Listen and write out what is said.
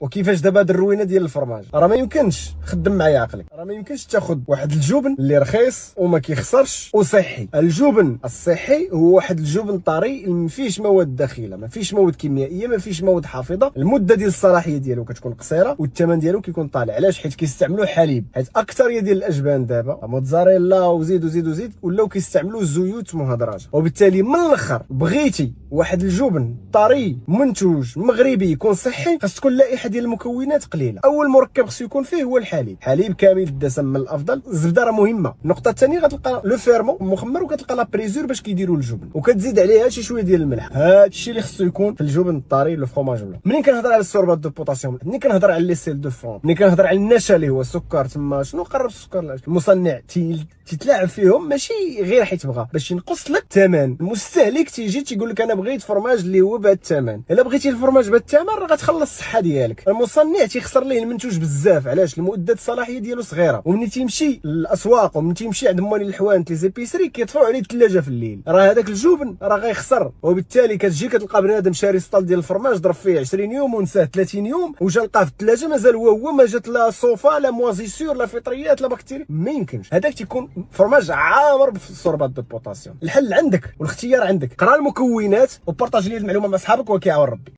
وكيفاش دابا هاد الروينه ديال الفرماج راه ما يمكنش. خدم معايا عقلك، راه ما يمكنش تاخذ واحد الجبن اللي رخيص وما كيخسرش وصحي. الجبن الصحي هو واحد الجبن طري اللي ما فيش مواد داخله، ما فيش مواد كيميائيه، ما فيش مواد حافظه، المده ديال الصلاحيه ديالو كتكون قصيره والثمن ديالو كيكون طالع. علاش؟ حيت كيستعملوا حليب. حيت اكثريه ديال الاجبان دابا موتزاريلا وزيد وزيد وزيد ولاو كيستعملوا زيوت مهدرجه، وبالتالي من الاخر بغيتي واحد الجبن طري منتوج مغربي يكون صحي، خاص تكون لائحه ديال المكونات قليله. اول مركب خصو يكون فيه هو الحليب، حليب كامل الدسم من الافضل. الزبده راه مهمه. النقطه الثانيه غتلقى لو فيرمون مخمر، وكتلقى لا بريزور باش كيديروا الجبن، وكتزيد عليها شي شويه ديال الملح. هذا الشيء اللي خصو يكون في الجبن الطري لو فروماج بلون. منين كنهضر على السوربات دو بوتاسيوم، منين كنهضر على لي سيل دو فون، منين كنهضر على النشا اللي هو السكر، تما شنو قرب السكر؟ المصنع تيتلاعب فيهم، ماشي غير حيت بغا باش ينقص لك الثمن. المستهلك تيجي تيقول لك انا بغيت فرماج اللي هو بهذا الثمن. الا بغيتي الفرماج بهذا الثمن راه غتخلص الصحه ديالك. المصنع تيخسر ليه المنتوج بزاف. علاش؟ المؤدات الصلاحيه ديالو صغيره، ومني تيمشي للاسواق ومني تيمشي عند موالي الحوانت لي زيبيسري كيطفوا عليه الثلاجه في الليل، راه هذاك الجبن راه غيخسر. وبالتالي كتجي كتلقى بنادم شاري سطال ديال الفرماج ضرب فيه 20 يوم ونساه 30 يوم، وجا لقاه في الثلاجه مازال هو ما جات لا صوفا لا موازيسور لا فطريات لا بكتيريا. ما يمكنش. هذاك تيكون فرماج عامر بالسوربات دو بوتاسيوم. الحل عندك والاختيار عندك. قرا المكونات وبارطاج لي المعلومه مع اصحابك وكيعاون ربي.